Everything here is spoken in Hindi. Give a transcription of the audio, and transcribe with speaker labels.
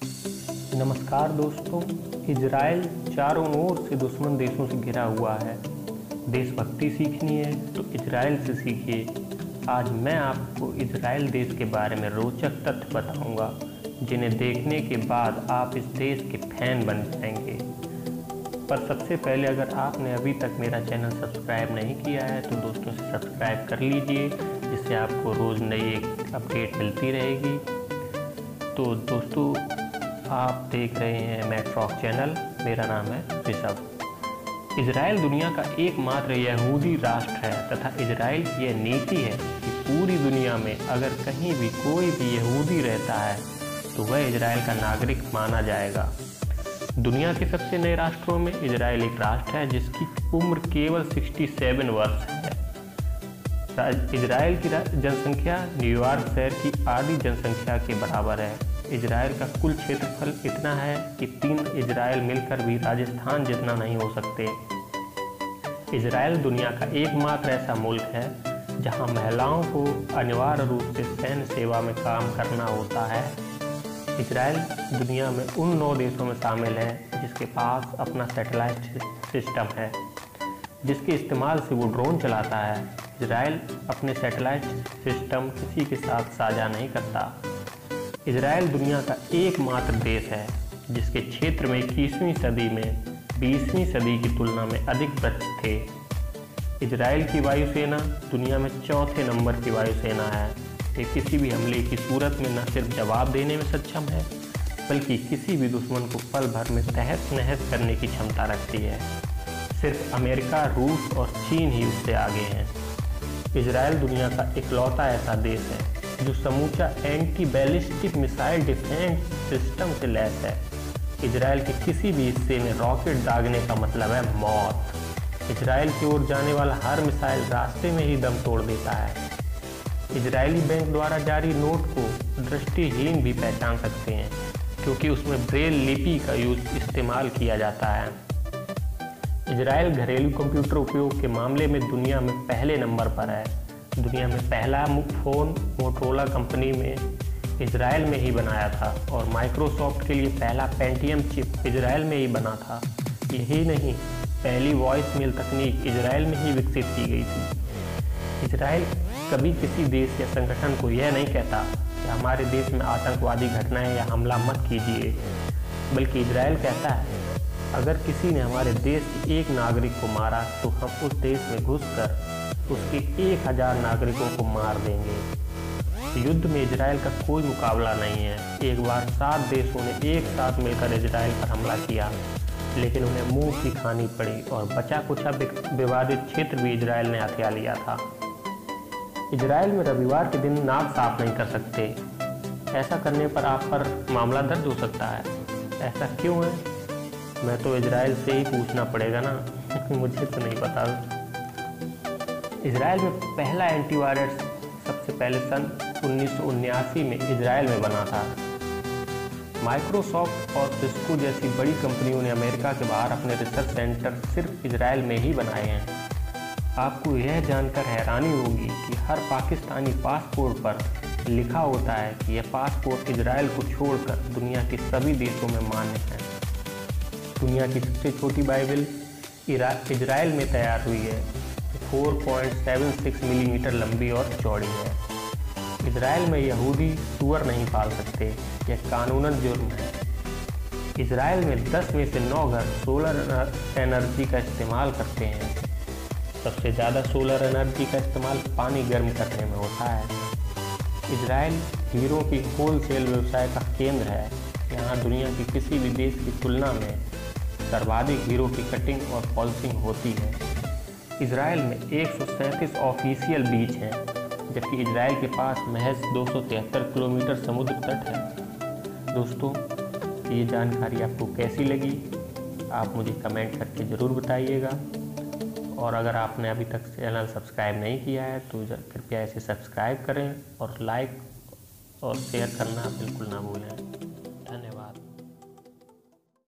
Speaker 1: नमस्कार दोस्तों। इजराइल चारों ओर से दुश्मन देशों से घिरा हुआ है। देशभक्ति सीखनी है तो इजराइल से सीखिए। आज मैं आपको इजराइल देश के बारे में रोचक तथ्य बताऊंगा, जिन्हें देखने के बाद आप इस देश के फैन बन जाएंगे। पर सबसे पहले, अगर आपने अभी तक मेरा चैनल सब्सक्राइब नहीं किया है तो दोस्तों से सब्सक्राइब कर लीजिए, जिससे आपको रोज़ नई एक अपडेट मिलती रहेगी। तो दोस्तों, आप देख रहे हैं मैट्रॉक चैनल। मेरा नाम है ऋषभ। इजराइल दुनिया का एकमात्र यहूदी राष्ट्र है तथा इजराइल की यह नीति है कि पूरी दुनिया में अगर कहीं भी कोई भी यहूदी रहता है तो वह इजराइल का नागरिक माना जाएगा। दुनिया के सबसे नए राष्ट्रों में इजराइल एक राष्ट्र है जिसकी उम्र केवल 67 वर्ष है। इजराइल की जनसंख्या न्यूयॉर्क शहर की आधी जनसंख्या के बराबर है। इजराइल का कुल क्षेत्रफल इतना है कि 3 इजराइल मिलकर भी राजस्थान जितना नहीं हो सकते। इजराइल दुनिया का एकमात्र ऐसा मुल्क है जहां महिलाओं को अनिवार्य रूप से सैन्य सेवा में काम करना होता है। इजराइल दुनिया में उन 9 देशों में शामिल है जिसके पास अपना सैटेलाइट सिस्टम है, जिसके इस्तेमाल से वो ड्रोन चलाता है। इजराइल अपने सैटेलाइट सिस्टम किसी के साथ साझा नहीं करता। इजराइल दुनिया का एकमात्र देश है जिसके क्षेत्र में 21वीं सदी में 20वीं सदी की तुलना में अधिक वृक्ष थे। इजराइल की वायुसेना दुनिया में 4थे नंबर की वायुसेना है। ये किसी भी हमले की सूरत में न सिर्फ जवाब देने में सक्षम है, बल्कि किसी भी दुश्मन को पल भर में तहस नहस करने की क्षमता रखती है। सिर्फ अमेरिका, रूस और चीन ही उससे आगे हैं। इजराइल दुनिया का इकलौता ऐसा देश है जो समूचा anti ballistic missile defence system से लैस है। इजराइल के किसी भी हिस्से में रॉकेट दागने का मतलब है मौत। इजराइल की ओर जाने वाला हर मिसाइल रास्ते में ही दम तोड़ देता है। इजरायली बैंक द्वारा जारी नोट को दृष्टिहीन भी पहचान सकते हैं, क्योंकि उसमें ब्रेल लिपि का इस्तेमाल किया जाता है। इजराइल घरेलू कंप्यूटर उपयोग के मामले में दुनिया में पहले नंबर पर है। दुनिया में पहला फ़ोन मोटोरोला कंपनी में इजराइल में ही बनाया था, और माइक्रोसॉफ्ट के लिए पहला पेंटियम चिप इजराइल में ही बना था। यही नहीं, पहली वॉइस मेल तकनीक इजराइल में ही विकसित की गई थी। इजराइल कभी किसी देश या संगठन को यह नहीं कहता कि हमारे देश में आतंकवादी घटनाएं या हमला मत कीजिए, बल्कि इजराइल कहता है अगर किसी ने हमारे देश के एक नागरिक को मारा तो हम उस देश में घुसकर उसके 1000 नागरिकों को मार देंगे। युद्ध में इजराइल का कोई मुकाबला नहीं है। एक बार 7 देशों ने एक साथ मिलकर इजराइल पर हमला किया, लेकिन उन्हें मुंह की खानी पड़ी और बचा कुचा विवादित क्षेत्र भी इजराइल ने हथिया लिया था। इजराइल में रविवार के दिन नाक साफ नहीं कर सकते। ऐसा करने पर आप पर मामला दर्ज हो सकता है। ऐसा क्यों है? मैं तो इजराइल से ही पूछना पड़ेगा ना मुझे तो नहीं पता। इजराइल में पहला एंटीवायरस सबसे पहले सन 1979 में इजराइल में बना था। माइक्रोसॉफ्ट और सिस्को जैसी बड़ी कंपनियों ने अमेरिका के बाहर अपने रिसर्च सेंटर सिर्फ इजराइल में ही बनाए हैं। आपको यह जानकर हैरानी होगी कि हर पाकिस्तानी पासपोर्ट पर लिखा होता है कि यह पासपोर्ट इजराइल को छोड़कर दुनिया के सभी देशों में मान्य है। दुनिया की सबसे छोटी बाइबल इजराइल में तैयार हुई है। 4.76 मिलीमीटर लंबी और चौड़ी है। इजराइल में यहूदी सूअर नहीं पाल सकते, यह कानूनन जुर्म है। इजराइल में 10 में से 9 घर सोलर एनर्जी का इस्तेमाल करते हैं। सबसे ज़्यादा सोलर एनर्जी का इस्तेमाल पानी गर्म करने में होता है। इजराइल हीरो की होलसेल व्यवसाय का केंद्र है। यहाँ दुनिया के किसी भी देश की तुलना में सर्वाधिक हीरो की कटिंग और पॉलिशिंग होती है। इजराइल में 137 ऑफिशियल बीच हैं, जबकि इजराइल के पास महज 273 किलोमीटर समुद्र तट है। दोस्तों, ये जानकारी आपको कैसी लगी? आप मुझे कमेंट करके ज़रूर बताइएगा। और अगर आपने अभी तक चैनल सब्सक्राइब नहीं किया है तो कृपया इसे सब्सक्राइब करें और लाइक और शेयर करना बिल्कुल ना भूलें।